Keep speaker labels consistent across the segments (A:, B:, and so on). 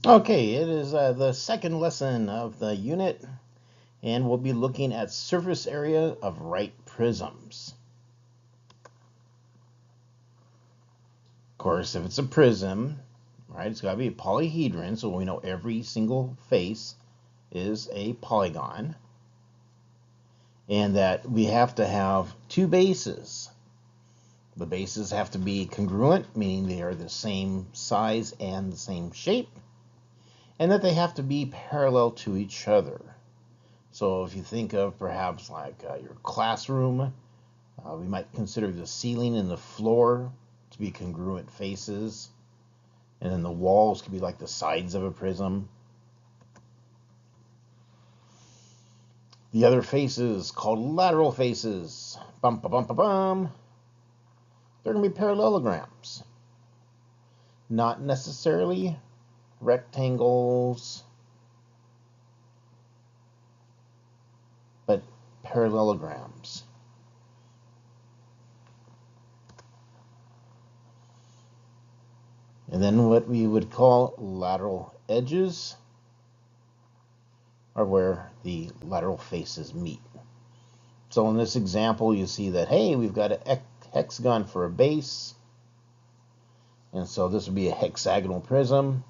A: Okay, it is the second lesson of the unit, and we'll be looking at surface area of right prisms. Of course, if it's a prism, right, it's got to be a polyhedron, so we know every single face is a polygon, and that we have to have two bases. The bases have to be congruent, meaning they are the same size and the same shape, and that they have to be parallel to each other. So if you think of perhaps like your classroom, we might consider the ceiling and the floor to be congruent faces, and then the walls could be like the sides of a prism. The other faces, called lateral faces, bum ba bum ba bum, they're going to be parallelograms, not necessarily rectangles, but parallelograms. And then what we would call lateral edges are where the lateral faces meet. So in this example, you see that, hey, we've got a hexagon for a base, and so this would be a hexagonal prism.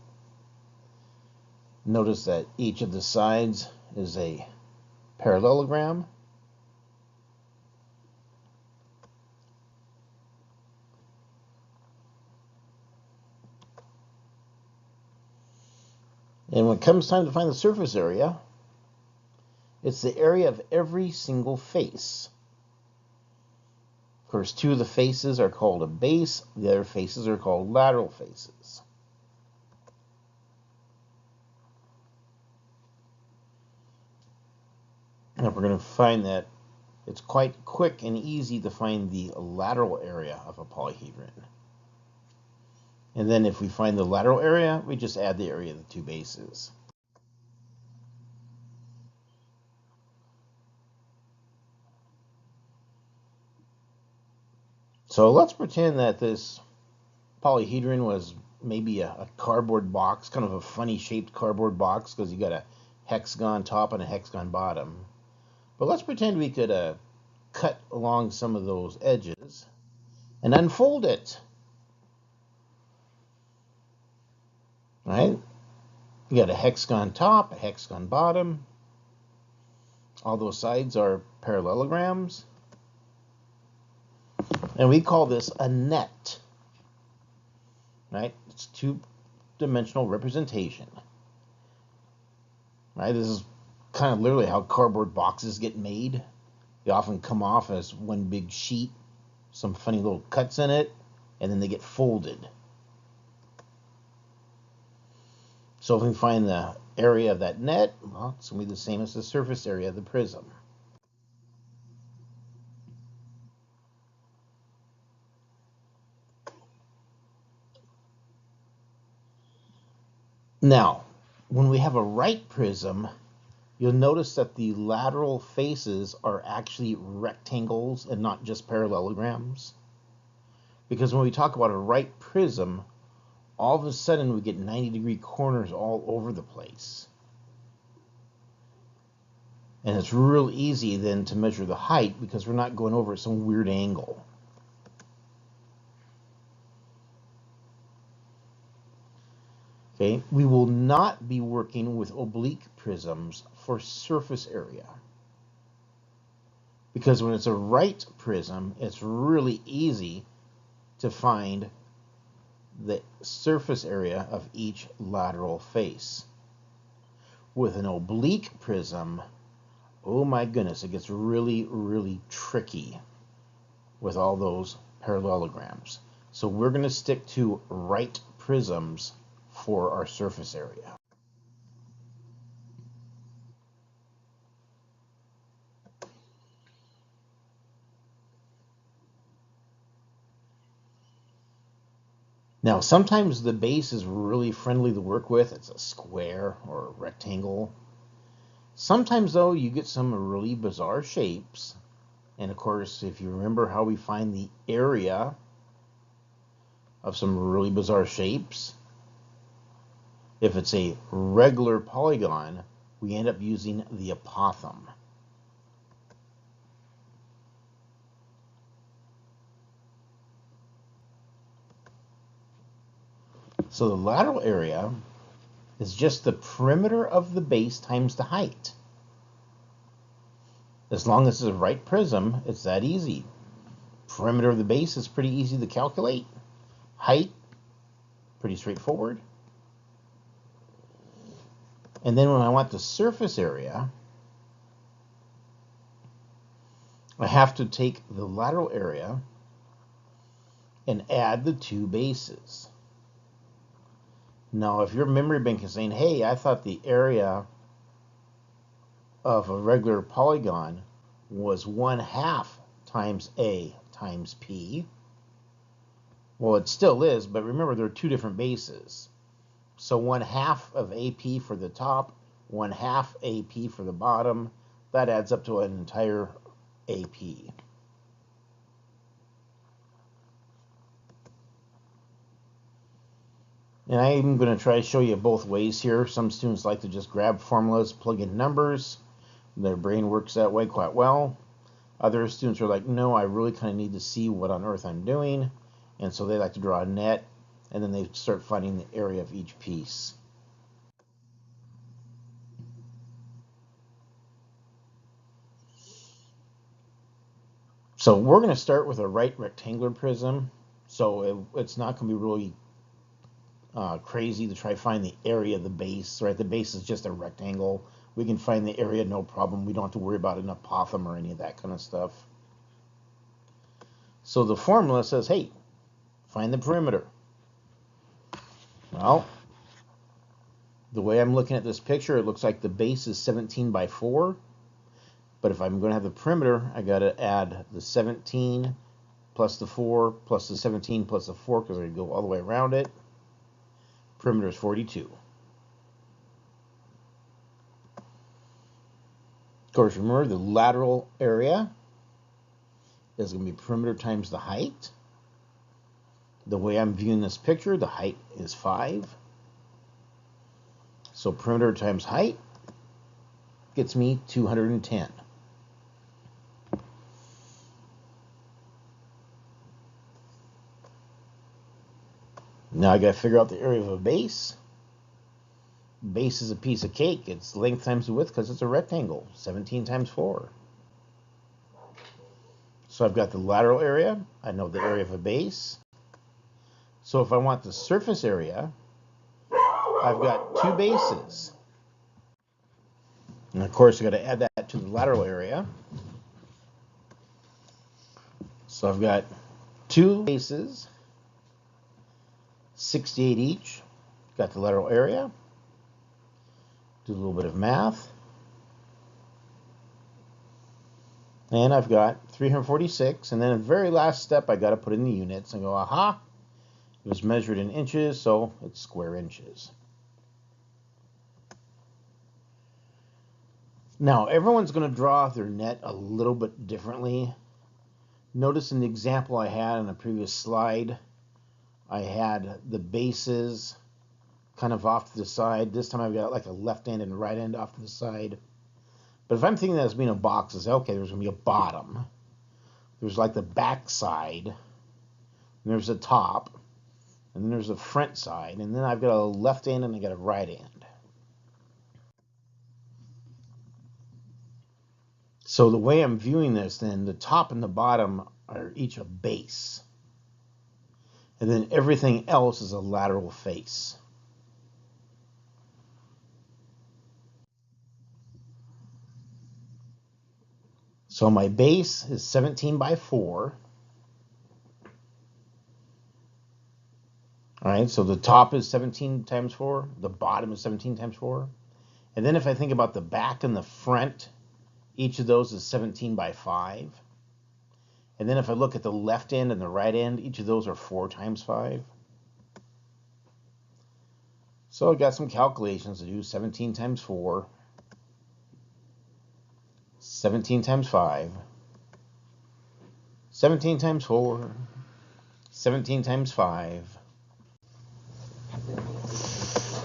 A: Notice that each of the sides is a parallelogram. And when it comes time to find the surface area, it's the area of every single face. Of course, two of the faces are called a base, the other faces are called lateral faces. And we're going to find that it's quite quick and easy to find the lateral area of a polyhedron. And then if we find the lateral area, we just add the area of the two bases. So let's pretend that this polyhedron was maybe a cardboard box, kind of a funny shaped cardboard box because you got a hexagon top and a hexagon bottom. But let's pretend we could cut along some of those edges and unfold it. Right? You got a hexagon top, a hexagon bottom. All those sides are parallelograms. And we call this a net. Right? It's two-dimensional representation. Right? This is kind of literally how cardboard boxes get made. They often come off as one big sheet, some funny little cuts in it, and then they get folded. So if we find the area of that net, well, it's going to be the same as the surface area of the prism. Now, when we have a right prism, you'll notice that the lateral faces are actually rectangles and not just parallelograms. Because when we talk about a right prism, all of a sudden we get 90-degree corners all over the place. And it's real easy then to measure the height because we're not going over at some weird angle. Okay, we will not be working with oblique prisms for surface area. Because when it's a right prism, it's really easy to find the surface area of each lateral face. With an oblique prism, oh my goodness, it gets really, really tricky with all those parallelograms. So we're going to stick to right prisms for our surface area. Now, sometimes the base is really friendly to work with. It's a square or a rectangle. Sometimes, though, you get some really bizarre shapes. And of course, if you remember how we find the area of some really bizarre shapes, If it's a regular polygon, we end up using the apothem. So the lateral area is just the perimeter of the base times the height. As long as it's a right prism, it's that easy. Perimeter of the base is pretty easy to calculate. Height, pretty straightforward. And then when I want the surface area, I have to take the lateral area and add the two bases. Now, if your memory bank is saying, hey, I thought the area of a regular polygon was 1/2 times A times P, well, it still is, but remember there are two different bases. So 1/2 of AP for the top, 1/2 AP for the bottom, that adds up to an entire AP. And I'm going to try to show you both ways here. Some students like to just grab formulas, plug in numbers. Their brain works that way quite well. Other students are like, no, I really kind of need to see what on earth I'm doing. And so they like to draw a net, and then they start finding the area of each piece. So we're going to start with a right rectangular prism. So it's not going to be really crazy to try to find the area of the base, right? The base is just a rectangle. We can find the area, no problem. We don't have to worry about an apothem or any of that kind of stuff. So the formula says, hey, find the perimeter. Well, the way I'm looking at this picture, it looks like the base is 17 by 4. But if I'm going to have the perimeter, I got to add the 17 plus the 4 plus the 17 plus the 4 because I go all the way around it. Perimeter is 42. Of course, remember the lateral area is going to be perimeter times the height. The way I'm viewing this picture, the height is 5. So perimeter times height gets me 210. Now I got to figure out the area of a base. Base is a piece of cake. It's length times the width because it's a rectangle. 17 times 4. So I've got the lateral area. I know the area of a base. So if I want the surface area, I've got two bases. And of course, I've got to add that to the lateral area. So I've got two bases, 68 each. Got the lateral area. Do a little bit of math. And I've got 346. And then the very last step, I got to put in the units and go, aha, it was measured in inches, so it's square inches. Now, everyone's going to draw their net a little bit differently. Notice in the example I had on a previous slide, I had the bases kind of off to the side. This time I've got like a left end and right end off to the side. But if I'm thinking that as being a box, it's okay, there's going to be a bottom. There's like the back side, and there's a top, and then there's a front side, and then I've got a left end and I got a right end. So the way I'm viewing this, then the top and the bottom are each a base. And then everything else is a lateral face. So my base is 17 by 4. All right, so the top is 17 times 4. The bottom is 17 times 4. And then if I think about the back and the front, each of those is 17 by 5. And then if I look at the left end and the right end, each of those are 4 times 5. So I got some calculations to do. 17 times 4. 17 times 5. 17 times 4. 17 times 5.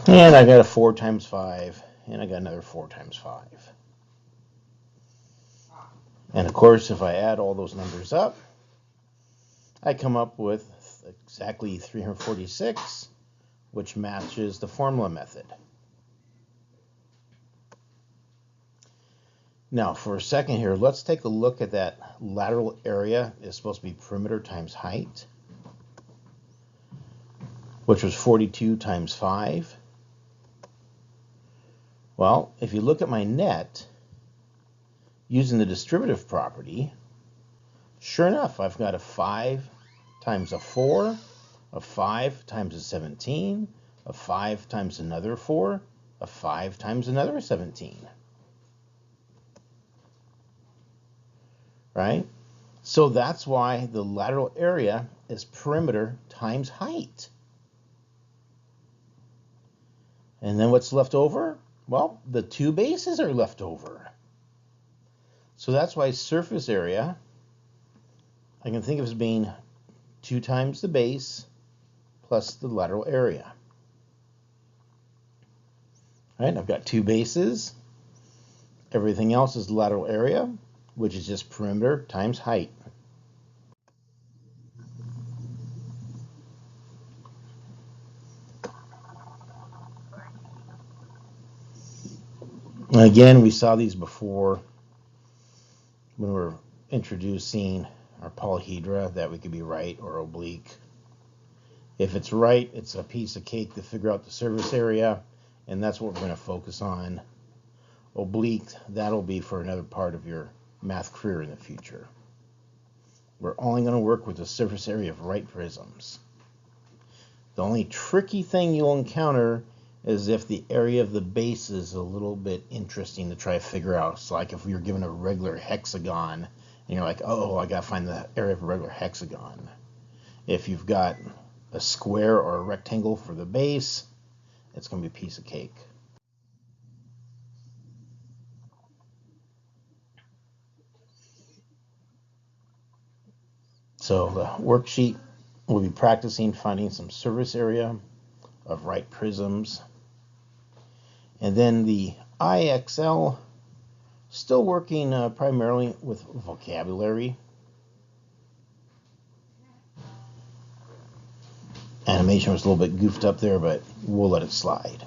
A: And I got a 4 times 5, and I got another 4 times 5. And of course, if I add all those numbers up, I come up with exactly 346, which matches the formula method. Now, for a second here, let's take a look at that lateral area. It's supposed to be perimeter times height, which was 42 times 5. Well, if you look at my net, using the distributive property, sure enough, I've got a 5 times a 4, a 5 times a 17, a 5 times another 4, a 5 times another 17. Right? So that's why the lateral area is perimeter times height. And then what's left over? Well, the two bases are left over. So that's why surface area, I can think of as being 2 times the base plus the lateral area. Right? I've got two bases. Everything else is lateral area, which is just perimeter times height. And again, we saw these before when we were introducing our polyhedra, that we could be right or oblique. If it's right, it's a piece of cake to figure out the surface area, and that's what we're going to focus on. Oblique, that'll be for another part of your math career in the future. We're only going to work with the surface area of right prisms. The only tricky thing you'll encounter is if the area of the base is a little bit interesting to try to figure out. It's like if you're given a regular hexagon and you're like, oh, I got to find the area of a regular hexagon. If you've got a square or a rectangle for the base, it's going to be a piece of cake. So the worksheet, we'll be practicing finding some surface area of right prisms. And then the IXL, still working primarily with vocabulary. Animation was a little bit goofed up there, but we'll let it slide.